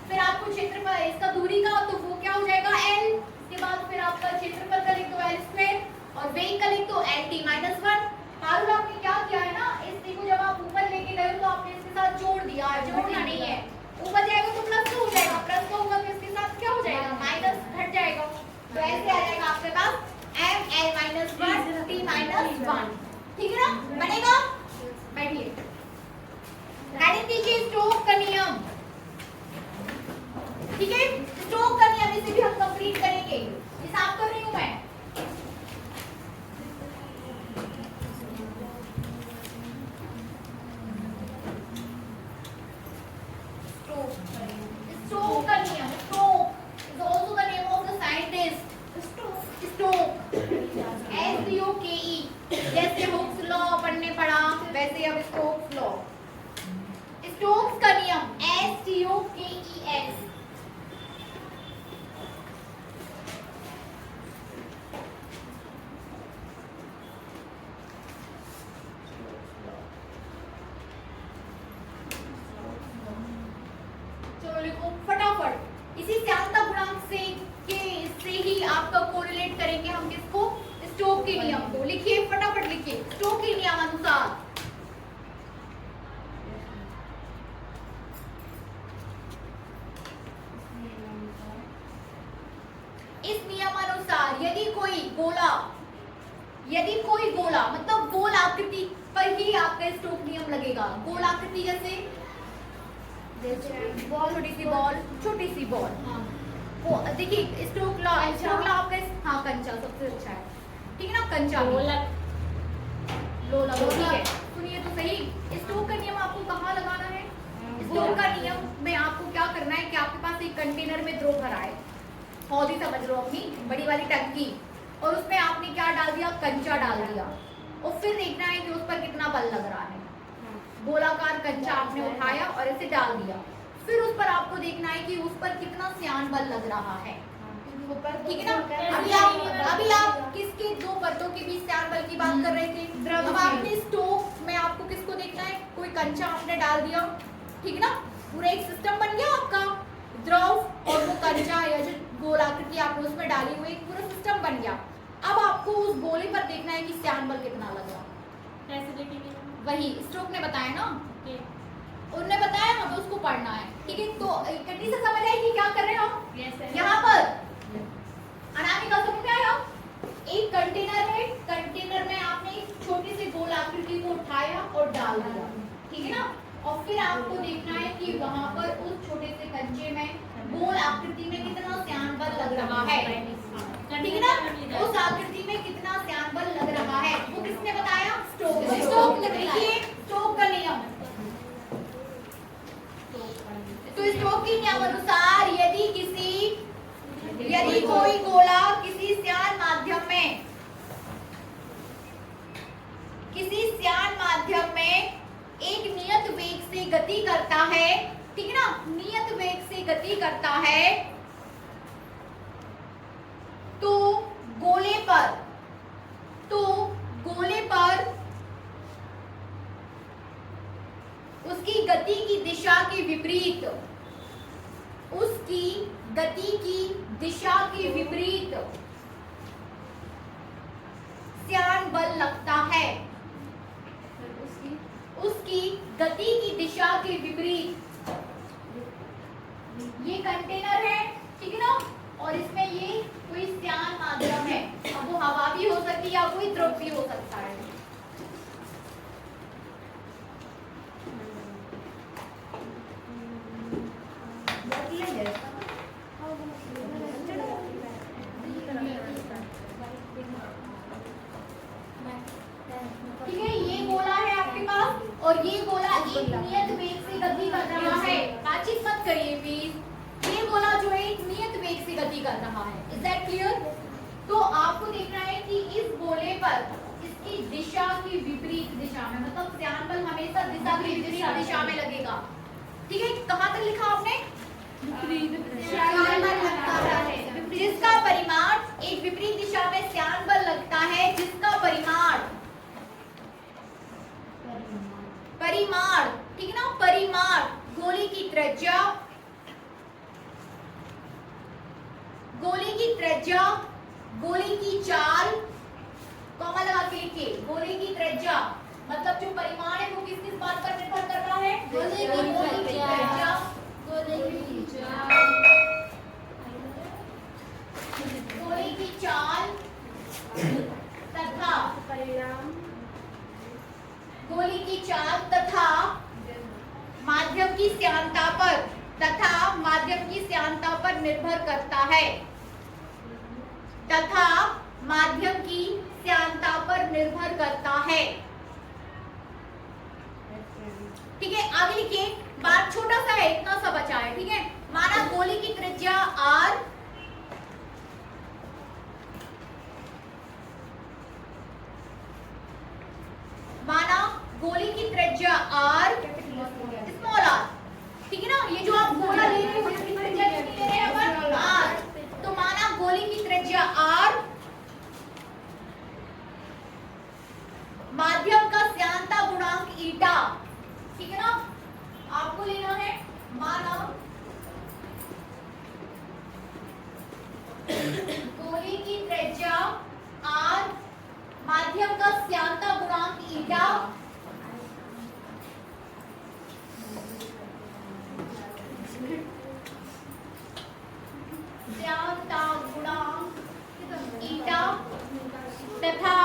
[SPEAKER 1] फिर आपको क्षेत्रफल इसका दूरी का, तो वो क्या हो जाएगा l, इसके बाद फिर आपका क्षेत्रफल का लिख दो l² और वेग का लिख दो n/t-1। हाल आपने क्या किया है ना, इस t को जब आप ऊपर लेके गए तो आपने इसके साथ जोड़ दिया, जोड़ना नहीं है, ऊपर जाएगा तो प्लस हो जाएगा, प्लस का होगा तो इसके साथ क्या हो जाएगा, माइनस घट जाएगा, तो ऐसे आ जाएगा आपके पास m(l-1 t-1), ठीक है ना, बनेगा। बैठिए, हेडिंग दीजिए स्टोक्स का नियम, ठीक है। स्टोक्स का नियम इसे भी हम कंप्लीट करेंगे, ये साफ कर रही हूं मैं। स्टोक्स का नियम, Stokes is also the name of the scientist, Stokes STOKE, जैसे हुक्स लॉ पढ़ने पड़ा वैसे अब स्टोक्स लॉ, स्टोक्स का नियम STOKES। चलो लिखो फटाफट, इसी श्यानता गुणांक से ही आपका कोरिलेट करेंगे हम किसको, स्टोक के नियम को। लिखिए फटाफट लिखिए, स्टोक के नियम अनुसार इस नियमानुसार यदि कोई गोला मतलब गोल आकृति पर ही आपका स्टोक नियम लगेगा। गोल आकृति जैसे बॉल, छोटी सी बॉल, वो देखिए स्टोक लॉ आपका, हाँ कंचा सबसे अच्छा है, ठीक है ना, कंचा लोला, ठीक है। सुनिए तो सही, स्टोक का नियम आपको कहाँ लगाना है, स्टोक का नियम में आपको क्या करना है कि आपके पास एक कंटेनर में द्रव भरा है, हौदी समझ लो अपनी बड़ी वाली टंकी, और उसमें आपने क्या डाल दिया, कंचा डाल दिया, और फिर देखना है कि उस पर कितना बल लग रहा है। गोलाकार कंचा आपने उठाया और इसे डाल दिया, फिर उस पर आपको देखना है कि उस पर कितना श्यान बल लग रहा है, ठीक है ना। अभी आप किसके दो परतों के बीच श्यान बल की बात कर रहे थे, अब आपने स्टोक में आपको किसको देखना है, कोई कंचा आपने डाल दिया, ठीक है ना, पूरा एक सिस्टम बन गया आपका, द्रव और वो कंचा या जो गोलाकृति आपने उसमें डाली हुई एक पूरा सिस्टम बन गया। अब आपको उस गोले पर देखना है कि श्यान बल कितना लगा, कैसे देखेंगे, वही स्टोक ने बताया ना, उन्होंने बताया, हमें उसको पढ़ना है, ठीक है। तो इकट्ठी से समझ आई कि क्या कर रहे हैं हम, यहाँ पर अनामिका समझ में आया, एक कंटेनर है, कंटेनर में आपने एक छोटी सी गोल आकृति को उठाया और डाल दिया, ठीक है ना, और फिर आपको देखना है कि वहां पर उस छोटे से कंचे में गोल आकृति में कितना श्यान बल लग रहा है, ठीक है ना, उस आकृति में कितना श्यान बल लग रहा है, वो किसने बताया, स्टोक ने। लिखिए स्टोक का नियम, तो स्टोक के नियम अनुसार यदि कोई गोला किसी श्यान माध्यम में एक नियत वेग से गति करता है, ठीक है ना, नियत वेग से गति करता है, तो गोले पर उसकी गति की दिशा के विपरीत, श्यान बल लगता है, उसकी गति की दिशा के विपरीत, ये ड्रॉप भी हो सकता है। ठीक है, ये गोला है आपके पास और ये गोला एक नियत वेग से गति कर रहा है। बातचीत मत करिए प्लीज। ये गोला जो है एक नियत वेग से गति कर रहा है। Is that clear? तो आपको देखना है कि इस गोले पर इसकी दिशा की विपरीत दिशा में, मतलब ध्यान बल हमेशा दिशा की विपरीत दिशा में लगेगा। ठीक है, कहां तक लिखा आपने? श्यान बल लगता है जिसका परिमाण, एक विपरीत दिशा में श्यान बल लगता है जिसका परिमाण, ठीक है ना, परिमाण गोले की त्रिज्या, गोले की चाल, कॉमा लगा के लिखिए, गोले की त्रिज्या मतलब जो परिमाण है वो किस किस बात पर निर्भर कर रहा है? गोले की त्रिज्या, गोले की चाल तथा गोले की चाल तथा माध्यम की श्यानता पर निर्भर करता है, तथा माध्यम की श्यानता पर निर्भर करता है। ठीक है, आगे लिखिए, बात छोटा सा है, इतना सा बचा है। ठीक है, माना गोले की त्रिज्या r, माना गोले की त्रिज्या r, स्मॉल r, ठीक है ना, ये जो आप गोला ले रहे हो इसकी त्रिज्या कितनी ले रहे हैं अपन? r। तो माना गोले की त्रिज्या r, माध्यम का श्यानता गुणांक ईटा, ठीक है ना, आपको लेना है, माना गोले की त्रिज्या r, माध्यम का श्यानता गुणांक ईटा, श्यानता गुणांक ईटा तथा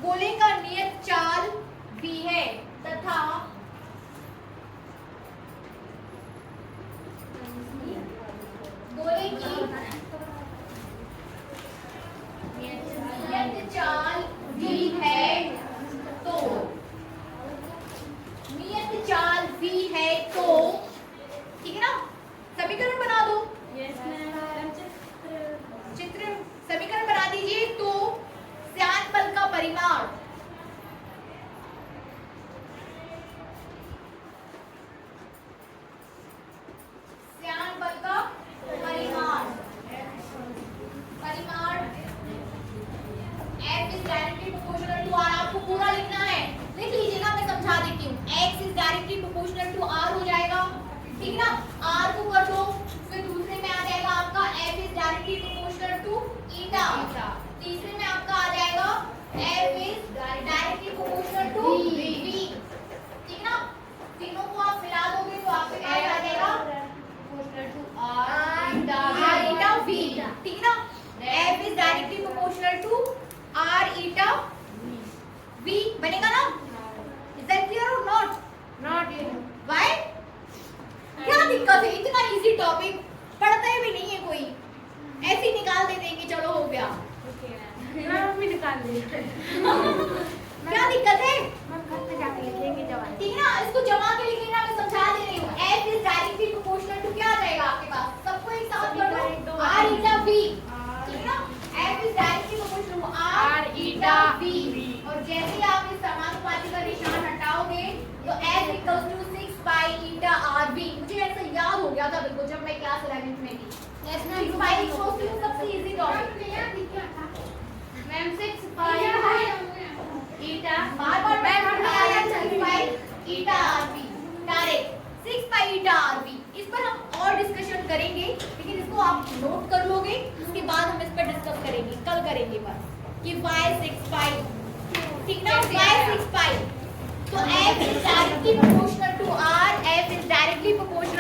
[SPEAKER 1] गोले का नियत चाल v है, तथा गोले की नियत चाल v है, तो नियत चाल v है तो, ठीक है ना, समीकरण बना दो। चित्र समीकरण बना दीजिए। तो श्यान बल का परिमाण, श्यान बल का परिमाण F is directly proportional to R, आपको पूरा लिखना है, लिख लीजिएगा, मैं समझा देती हूँ। X is directly proportional to R हो जाएगा, ठीक ना, R को कर दो, फिर दूसरे में आ जाएगा आपका F is directly proportional to eta, तीसरे में आपका आ जाएगा F is directly proportional to V, ठीक ना, तीनों को आप मिला दोगे तो आपके पास आ जाएगा R eta V, ठीक ना, F is directly proportional to R eta V बनेगा ना? Is that clear or not?
[SPEAKER 2] Not
[SPEAKER 1] Why? क्या दिक्कत है? इतना इजी टॉपिक पढ़ते भी नहीं है कोई, ऐसे ही निकाल दे देंगे, चलो हो गया।
[SPEAKER 2] निकाल दे।
[SPEAKER 1] क्या दिक्कत है?
[SPEAKER 2] घर पे जाके लिखेंगे जवाब,
[SPEAKER 1] ठीक है ना, इसको जमा के लिख लेना, मैं समझा दे रही हूँ। F is directly proportional to क्या आ जाएगा आपके पास? सबको एक साथ कर दो, R eta V, ठीक है ना, F is directly proportional to R eta V, और जैसे ही आप इस समानुपाती का निशान हटाओगे तो F equals to 6 pi eta RV। मुझे ऐसा याद हो गया था बिल्कुल जब मैं क्लास 11th में थी। 6 pi equals to सबसे easy topic ma'am, 6 pi eta, बार-बार मैं पढ़ने आया 6 pi eta RV, direct 6 pi eta RV। इस पर हम और डिस्कशन करेंगे, लेकिन इसको आप नोट कर लोगे, उसके बाद हम इस पर डिस्कस करेंगे, कल करेंगे बस, कि y 6 pi, ठीक ना, y 6 pi, तो F is directly proportional to R, F is directly proportional